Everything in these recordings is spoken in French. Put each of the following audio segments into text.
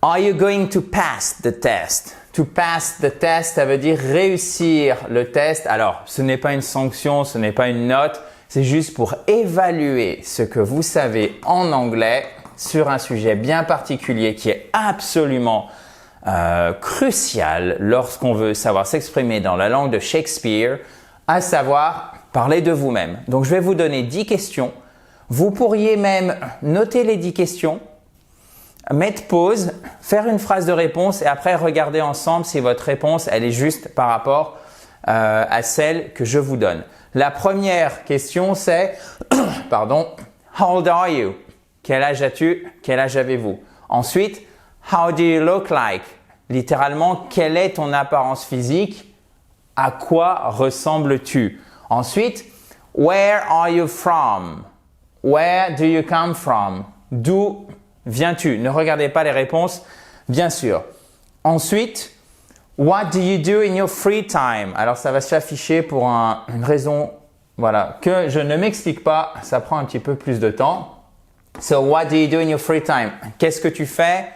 Are you going to pass the test? To pass the test, ça veut dire réussir le test. Alors, ce n'est pas une sanction, ce n'est pas une note, c'est juste pour évaluer ce que vous savez en anglais sur un sujet bien particulier qui est absolument crucial lorsqu'on veut savoir s'exprimer dans la langue de Shakespeare, à savoir parler de vous-même. Donc, je vais vous donner 10 questions. Vous pourriez même noter les 10 questions, mettre pause, faire une phrase de réponse et après regarder ensemble si votre réponse elle est juste par rapport à celle que je vous donne. La première question c'est pardon, how old are you? Quel âge as-tu? Quel âge avez-vous? Ensuite, how do you look like? Littéralement, quelle est ton apparence physique? À quoi ressembles-tu? Ensuite, where are you from? Where do you come from? D'où viens-tu? Ne regardez pas les réponses, bien sûr. Ensuite, what do you do in your free time? Alors, ça va s'afficher pour une raison voilà, que je ne m'explique pas. Ça prend un petit peu plus de temps. So, what do you do in your free time? Qu'est-ce que tu fais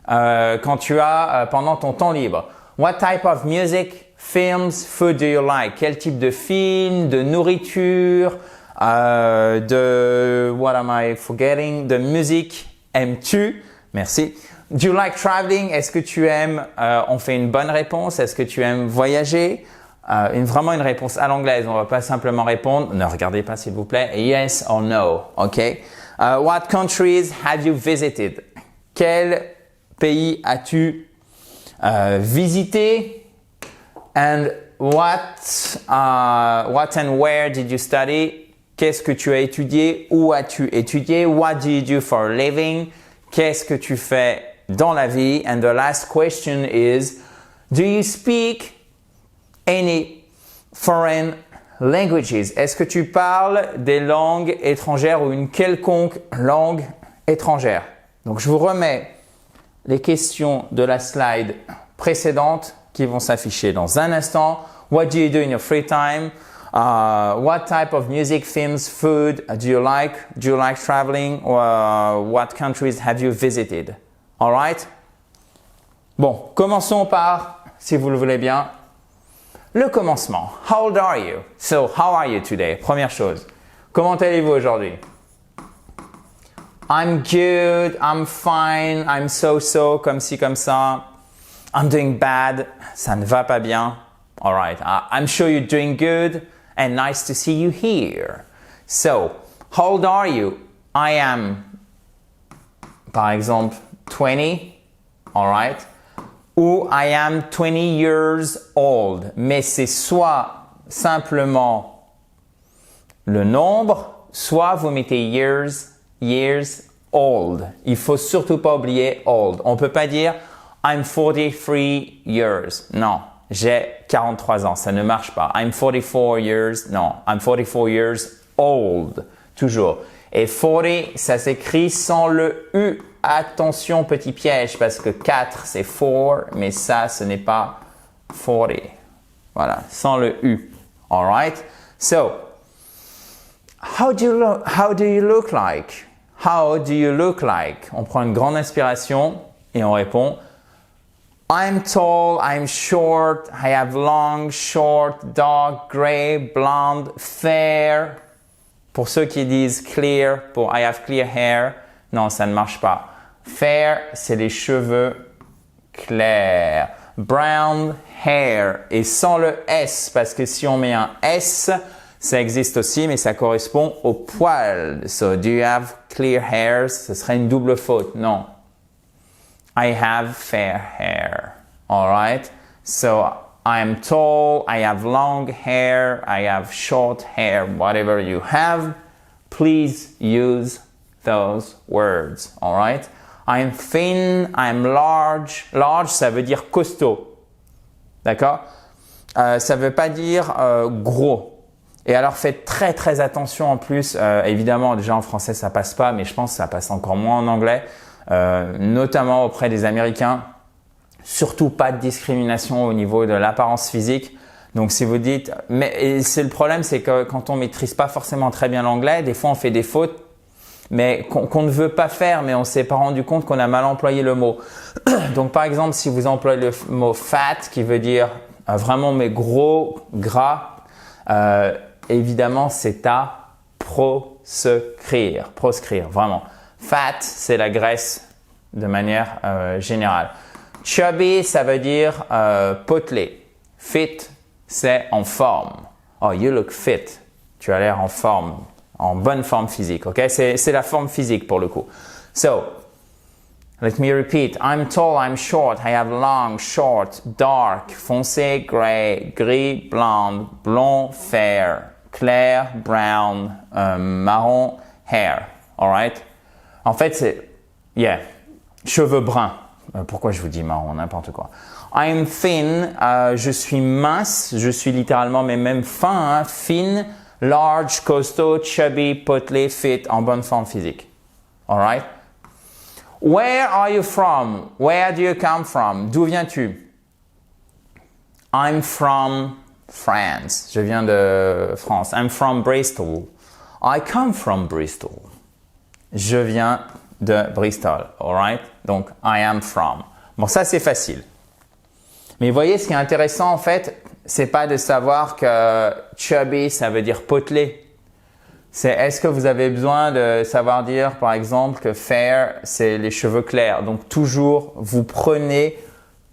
quand tu as pendant ton temps libre? What type of music, films, food do you like? Quel type de film, de nourriture, what am I forgetting? De musique aimes-tu? Merci. Do you like traveling? Est-ce que tu aimes, on fait une bonne réponse, est-ce que tu aimes voyager? Vraiment une réponse à l'anglaise, on ne va pas simplement répondre, ne regardez pas s'il vous plaît, yes or no, ok? What countries have you visited? Quel pays as-tu visité? And what and where did you study? Qu'est-ce que tu as étudié? Où as-tu étudié? What do you do for a living? Qu'est-ce que tu fais dans la vie? And the last question is, do you speak any foreign languages? Est-ce que tu parles des langues étrangères ou une quelconque langue étrangère? Donc, je vous remets les questions de la slide précédente qui vont s'afficher dans un instant. What do you do in your free time? What type of music, films, food do you like? Do you like traveling? What countries have you visited? All right? Bon, commençons par, si vous le voulez bien, le commencement. How old are you? So, how are you today? Première chose. Comment allez-vous aujourd'hui? I'm good, I'm fine, I'm so-so, comme ci, comme ça. I'm doing bad, ça ne va pas bien. All right, I'm sure you're doing good and nice to see you here. So, how old are you? I am, par exemple, 20, all right? Ou I am 20 years old. Mais c'est soit simplement le nombre, soit vous mettez years old. Il faut surtout pas oublier old. On peut pas dire I'm 43 years. Non, j'ai 43 ans. Ça ne marche pas. I'm 44 years. Non, I'm 44 years old. Toujours. Et 40, ça s'écrit sans le U. Attention, petit piège, parce que 4, c'est 4, mais ça, ce n'est pas 40. Voilà, sans le U. All right? So, how do you look like? How do you look like? On prend une grande inspiration et on répond I'm tall, I'm short, I have long, short, dark, gray, blonde, fair. Pour ceux qui disent clear, pour I have clear hair, non, ça ne marche pas. Fair, c'est les cheveux clairs. Brown hair et sans le S, parce que si on met un S, ça existe aussi, mais ça correspond au poil. So, do you have clear hairs? Ce serait une double faute. Non. I have fair hair. All right? So, I am tall, I have long hair, I have short hair, whatever you have. Please use those words. All right? I'm thin, I'm large. Large, ça veut dire costaud. D'accord? Ça veut pas dire gros. Et alors, faites très très attention en plus. Évidemment, déjà en français, ça passe pas, mais je pense que ça passe encore moins en anglais, notamment auprès des Américains. Surtout pas de discrimination au niveau de l'apparence physique. Donc, si vous dites, mais c'est le problème, c'est que quand on maîtrise pas forcément très bien l'anglais, des fois on fait des fautes. mais qu'on ne veut pas faire, mais on s'est pas rendu compte qu'on a mal employé le mot. Donc par exemple, si vous employez le mot fat, qui veut dire vraiment mais gros, gras, évidemment c'est à proscrire, vraiment. Fat, c'est la graisse de manière générale. Chubby, ça veut dire potelé. Fit, c'est en forme. Oh, you look fit. Tu as l'air en forme, en bonne forme physique. Ok, c'est la forme physique pour le coup. So, let me repeat. I'm tall, I'm short. I have long, short, dark, foncé, gray, gris, blonde, blond, fair, clair, brown, marron, hair. Alright? En fait, c'est, cheveux bruns. Pourquoi je vous dis marron, n'importe quoi. I'm thin, je suis mince, je suis littéralement, mais même fin, hein, thin, large, costaud, chubby, potelé, fit, en bonne forme physique. Alright? Where are you from? Where do you come from? D'où viens-tu? I'm from France. Je viens de France. I'm from Bristol. I come from Bristol. Je viens de Bristol. Alright? Donc, I am from. Bon, ça, c'est facile. Mais vous voyez, ce qui est intéressant, en fait, c'est pas de savoir que chubby, ça veut dire potelé. C'est est-ce que vous avez besoin de savoir dire, par exemple, que fair, c'est les cheveux clairs. Donc, toujours, vous prenez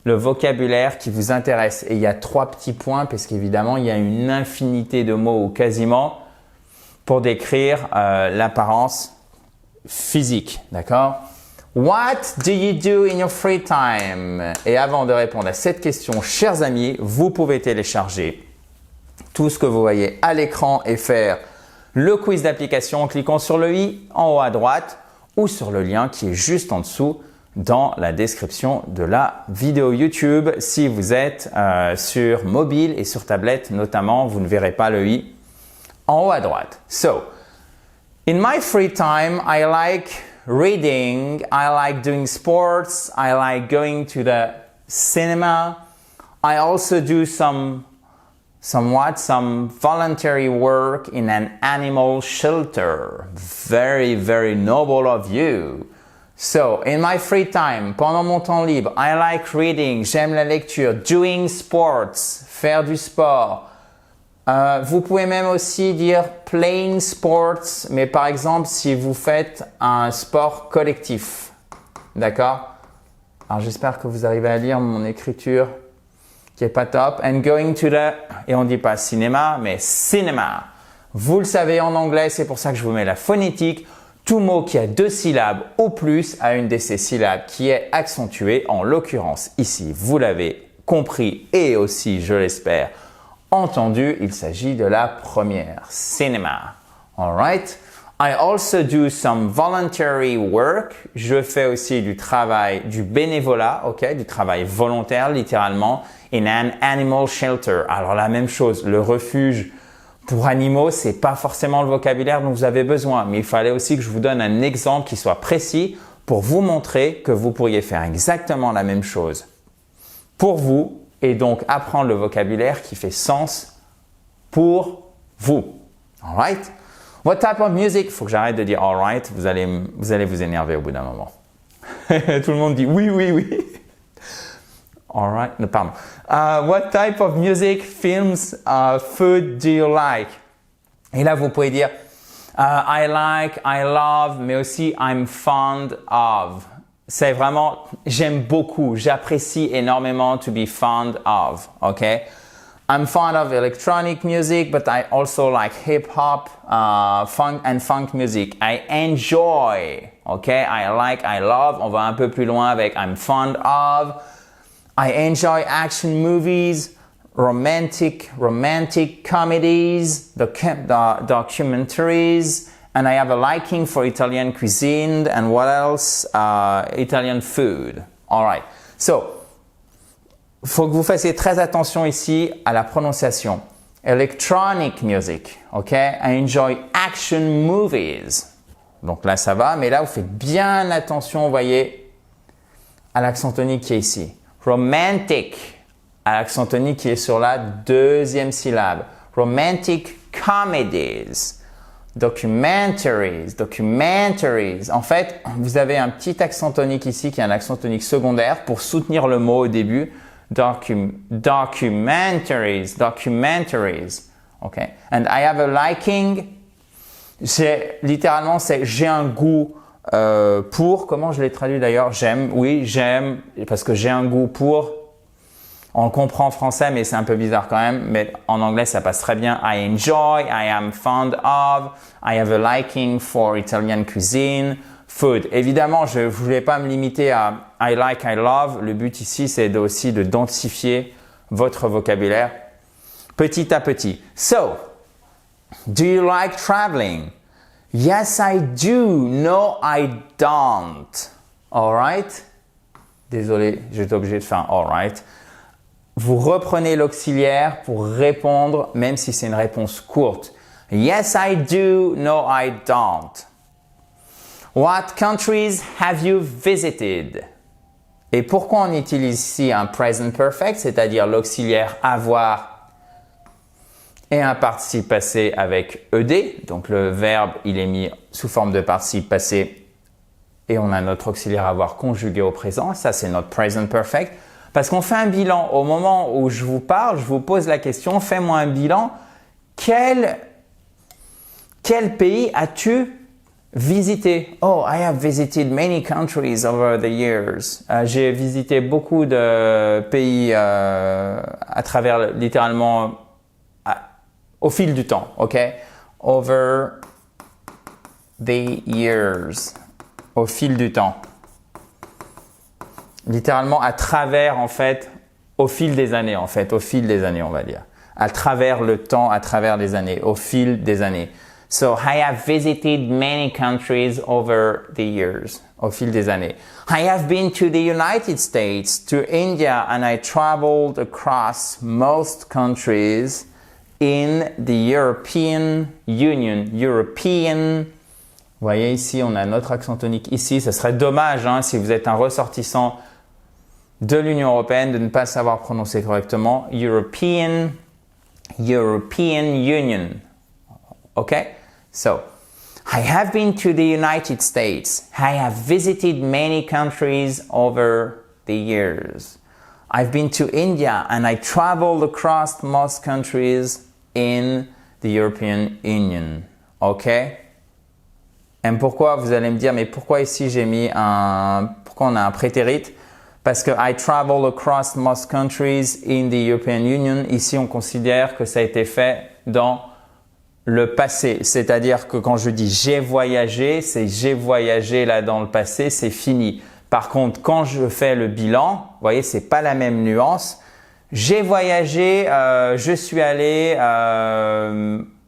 le vocabulaire qui vous intéresse. Et il y a 3 petits points, parce qu'évidemment, il y a une infinité de mots, ou quasiment, pour décrire l'apparence physique. D'accord? What do you do in your free time? Et avant de répondre à cette question, chers amis, vous pouvez télécharger tout ce que vous voyez à l'écran et faire le quiz d'application en cliquant sur le i en haut à droite ou sur le lien qui est juste en dessous dans la description de la vidéo YouTube. Si vous êtes sur mobile et sur tablette notamment, vous ne verrez pas le i en haut à droite. So, in my free time, I like reading, I like doing sports, I like going to the cinema. I also do some voluntary work in an animal shelter. Very, very noble of you. So, in my free time, pendant mon temps libre, I like reading, j'aime la lecture, doing sports, faire du sport. Vous pouvez même aussi dire playing sports, mais par exemple si vous faites un sport collectif. D'accord? Alors j'espère que vous arrivez à lire mon écriture qui est pas top. And going to the, et on dit pas cinéma, mais cinéma. Vous le savez en anglais, c'est pour ça que je vous mets la phonétique. Tout mot qui a 2 syllabes ou plus a une de ces syllabes qui est accentuée. En l'occurrence ici, vous l'avez compris et aussi, je l'espère, entendu, il s'agit de la première, cinéma. Alright? I also do some voluntary work. Je fais aussi du travail, du bénévolat, ok? Du travail volontaire, littéralement, in an animal shelter. Alors la même chose, le refuge pour animaux, c'est pas forcément le vocabulaire dont vous avez besoin, mais il fallait aussi que je vous donne un exemple qui soit précis pour vous montrer que vous pourriez faire exactement la même chose pour vous et donc apprendre le vocabulaire qui fait sens pour vous. Alright? What type of music? Faut que j'arrête de dire alright, vous allez vous énerver au bout d'un moment. Tout le monde dit oui, oui, oui. Alright, no, pardon. What type of music, films, food do you like? Et là, vous pouvez dire I like, I love, mais aussi I'm fond of. C'est vraiment, j'aime beaucoup, j'apprécie énormément to be fond of, okay? I'm fond of electronic music, but I also like hip-hop, funk music. I enjoy, okay? I like, I love, on va un peu plus loin avec I'm fond of. I enjoy action movies, romantic comedies, documentaries, and I have a liking for Italian cuisine and what else? Italian food. All right. So, faut que vous fassiez très attention ici à la prononciation. Electronic music, ok? I enjoy action movies. Donc là, ça va, mais là, vous faites bien attention, vous voyez, à l'accent tonique qui est ici. Romantic, à l'accent tonique qui est sur la 2e syllabe. Romantic comedies. Documentaries, documentaries. En fait, vous avez un petit accent tonique ici qui est un accent tonique secondaire pour soutenir le mot au début. Documentaries, documentaries. Okay. And I have a liking. Littéralement, c'est j'ai un goût pour. Comment je l'ai traduit d'ailleurs? J'aime. Oui, j'aime parce que j'ai un goût pour. On le comprend en français, mais c'est un peu bizarre quand même. Mais en anglais, ça passe très bien. I enjoy, I am fond of, I have a liking for Italian cuisine, food. Évidemment, je ne voulais pas me limiter à I like, I love. Le but ici, c'est aussi de densifier votre vocabulaire petit à petit. So, do you like traveling? Yes, I do. No, I don't. All right? Désolé, j'étais obligé de faire un all right. Vous reprenez l'auxiliaire pour répondre, même si c'est une réponse courte. Yes, I do. No, I don't. What countries have you visited? Et pourquoi on utilise ici un present perfect, c'est-à-dire l'auxiliaire avoir et un participe passé avec ed. Donc le verbe, il est mis sous forme de participe passé et on a notre auxiliaire avoir conjugué au présent. Ça, c'est notre present perfect. Parce qu'on fait un bilan. Au moment où je vous parle, je vous pose la question, fais-moi un bilan. Quel pays as-tu visité? Oh, I have visited many countries over the years. J'ai visité beaucoup de pays à travers, littéralement, au fil du temps. OK? Over the years. Au fil du temps. Littéralement à travers, en fait, au fil des années, en fait, au fil des années, on va dire. À travers le temps, à travers les années, au fil des années. So, I have visited many countries over the years, au fil des années. I have been to the United States, to India, and I traveled across most countries in the European Union. European. Vous voyez ici, on a notre accent tonique ici. Ce serait dommage si vous êtes un ressortissant de l'Union européenne de ne pas savoir prononcer correctement. European Union. Okay? So, I have been to the United States. I have visited many countries over the years. I've been to India and I traveled across most countries in the European Union. Okay? Et pourquoi, vous allez me dire, mais pourquoi ici j'ai mis pourquoi on a un prétérit? Parce que I travel across most countries in the European Union. Ici, on considère que ça a été fait dans le passé. C'est-à-dire que quand je dis j'ai voyagé, c'est j'ai voyagé là dans le passé, c'est fini. Par contre, quand je fais le bilan, vous voyez, c'est pas la même nuance. J'ai voyagé, je suis allé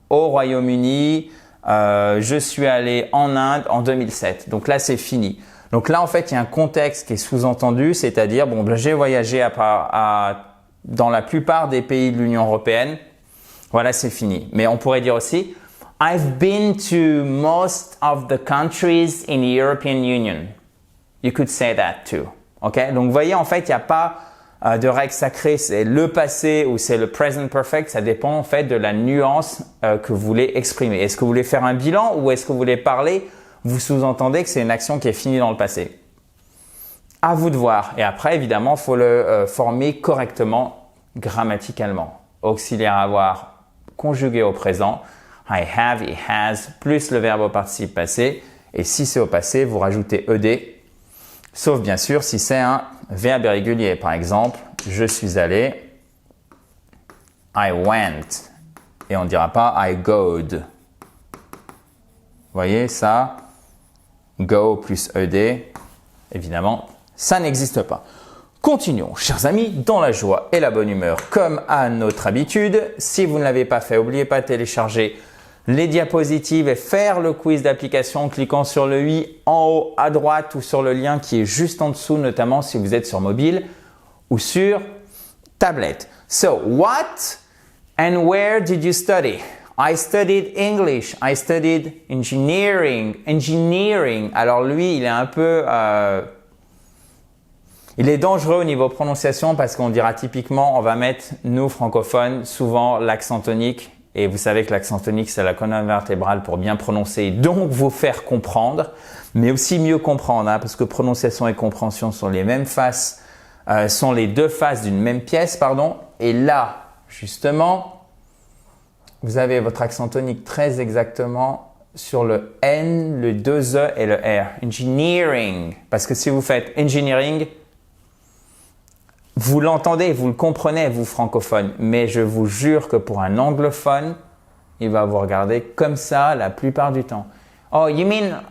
au Royaume-Uni, je suis allé en Inde en 2007. Donc là, c'est fini. Donc là, en fait, il y a un contexte qui est sous-entendu, c'est-à-dire, bon, j'ai voyagé dans la plupart des pays de l'Union européenne. Voilà, c'est fini. Mais on pourrait dire aussi, I've been to most of the countries in the European Union. You could say that too. Okay? Donc, vous voyez, en fait, il n'y a pas de règle sacrée, c'est le passé ou c'est le present perfect. Ça dépend, en fait, de la nuance que vous voulez exprimer. Est-ce que vous voulez faire un bilan ou est-ce que vous voulez parler? Vous sous-entendez que c'est une action qui est finie dans le passé. À vous de voir. Et après, évidemment, il faut le former correctement grammaticalement. Auxiliaire avoir conjugué au présent. I have, he has, plus le verbe au participe passé. Et si c'est au passé, vous rajoutez ed. Sauf bien sûr si c'est un verbe irrégulier. Par exemple, je suis allé. I went. Et on ne dira pas I goed. Vous voyez ça? Go plus ed, évidemment, ça n'existe pas. Continuons, chers amis, dans la joie et la bonne humeur, comme à notre habitude. Si vous ne l'avez pas fait, n'oubliez pas de télécharger les diapositives et faire le quiz d'application en cliquant sur le i en haut à droite ou sur le lien qui est juste en dessous, notamment si vous êtes sur mobile ou sur tablette. So, what and where did you study? I studied English. I studied engineering. Engineering. Alors lui, il est un peu... il est dangereux au niveau prononciation parce qu'on dira typiquement, on va mettre, nous francophones, souvent l'accent tonique Et vous savez que l'accent tonique, c'est la colonne vertébrale pour bien prononcer, donc vous faire comprendre, mais aussi mieux comprendre, hein, parce que prononciation et compréhension sont les mêmes faces, sont les deux faces d'une même pièce, pardon. Et là, justement, vous avez votre accent tonique très exactement sur le N, le 2E et le R. Engineering. Parce que si vous faites engineering, vous l'entendez, vous le comprenez, vous francophones. Mais je vous jure que pour un anglophone, il va vous regarder comme ça la plupart du temps. Oh, you meant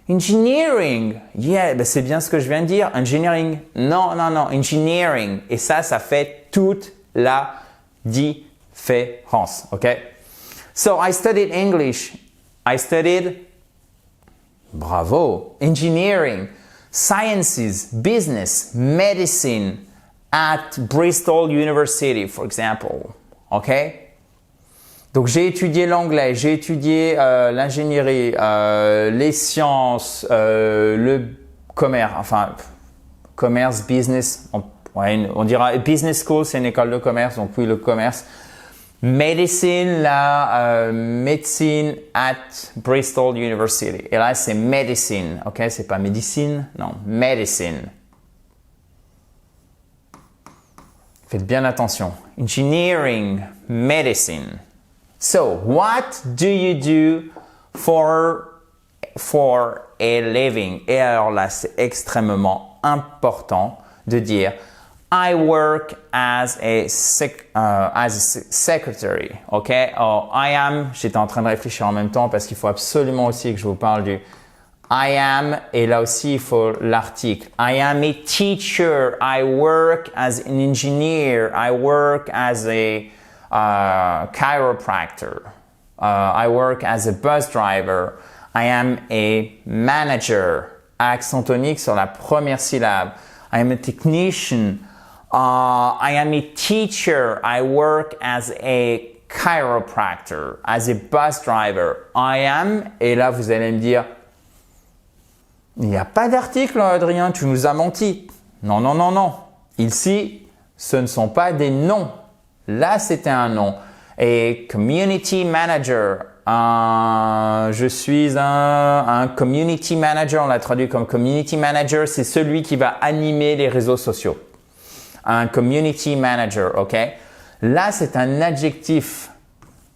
engineering. Yeah, ben c'est bien ce que je viens de dire. Engineering. Non, engineering. Et ça fait toute la différence. OK? So I studied English. I studied, bravo, engineering, sciences, business, medicine at Bristol University, for example. OK? Donc, j'ai étudié l'anglais, j'ai étudié l'ingénierie, les sciences, le commerce, business. On dira business school, c'est une école de commerce, donc oui, le commerce. Medicine, médecine at Bristol University. Et là, c'est medicine, ok? C'est pas médecine, non, medicine. Faites bien attention. Engineering, medicine. So, what do you do for a living? Et alors là, c'est extrêmement important de dire I work as a secretary, ok? Or, j'étais en train de réfléchir en même temps parce qu'il faut absolument aussi que je vous parle du I am, et là aussi il faut l'article. I am a teacher, I work as an engineer, I work as a chiropractor, I work as a bus driver, I am a manager, accent tonique sur la première syllabe. I am a technician, I am a teacher, I work as a chiropractor, as a bus driver, I am, et là vous allez me dire, il n'y a pas d'article, Adrien, tu nous as menti. Non. Ici, ce ne sont pas des noms. Là, c'était un nom. Et community manager, je suis un community manager, on l'a traduit comme community manager, c'est celui qui va animer les réseaux sociaux. Un community manager, ok? Là, c'est un adjectif.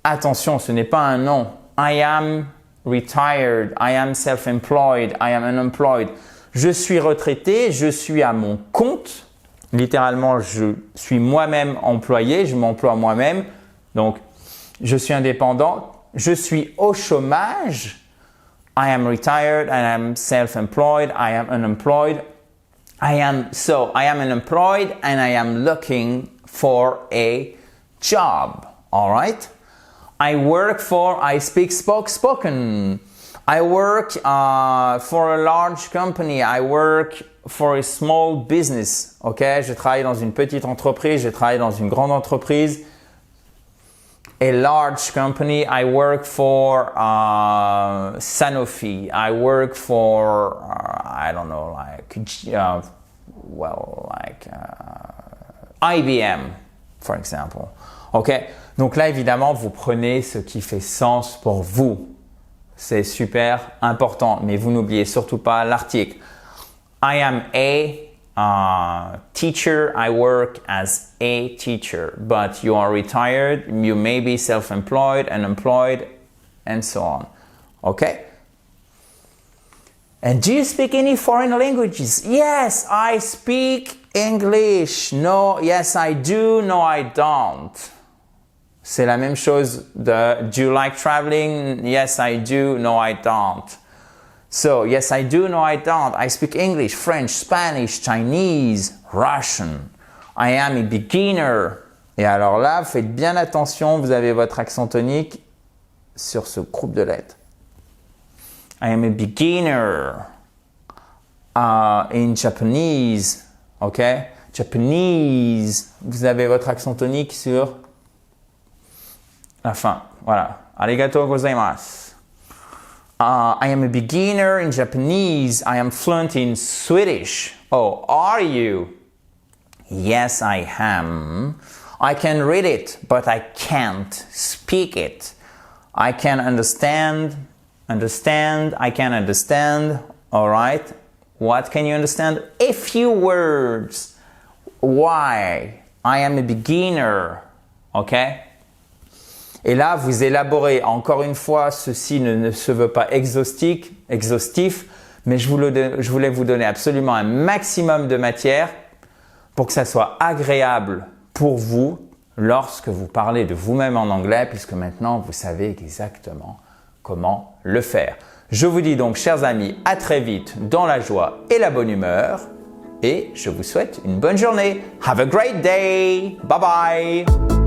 Attention, ce n'est pas un nom. I am retired, I am self-employed, I am unemployed. Je suis retraité, je suis à mon compte. Littéralement, je suis moi-même employé, je m'emploie moi-même. Donc, je suis indépendant. Je suis au chômage. I am retired, I am self-employed, I am unemployed. I am unemployed and I am looking for a job. All right? I speak spoken. I work for a large company. I work for a small business. Ok? Je travaille dans une petite entreprise. Je travaille dans une grande entreprise. A large company. I work for Sanofi. I work for IBM, for example. Ok? Donc là, évidemment, vous prenez ce qui fait sens pour vous. C'est super important, mais vous n'oubliez surtout pas l'article. I am a teacher. I work as a teacher. But you are retired. You may be self-employed, unemployed, and so on. Okay? And do you speak any foreign languages? Yes, I speak English. No, yes, I do. No, I don't. C'est la même chose de do you like traveling? Yes, I do. No, I don't. So, yes, I do. No, I don't. I speak English, French, Spanish, Chinese, Russian. I am a beginner. Et alors là, faites bien attention, vous avez votre accent tonique sur ce groupe de lettres. I am a beginner in Japanese. OK? Japanese. Vous avez votre accent tonique sur la fin. Voilà. Arigatou gozaimasu. I am a beginner in Japanese. I am fluent in Swedish. Oh, are you? Yes, I am. I can read it, but I can't speak it. I can understand, I can understand. All right. What can you understand? A few words. Why? I am a beginner. OK? Et là, vous élaborez. Encore une fois, ceci ne se veut pas exhaustif, mais je voulais vous donner absolument un maximum de matière pour que ça soit agréable pour vous lorsque vous parlez de vous-même en anglais, puisque maintenant, vous savez exactement comment le faire. Je vous dis donc, chers amis, à très vite dans la joie et la bonne humeur et je vous souhaite une bonne journée. Have a great day. Bye bye.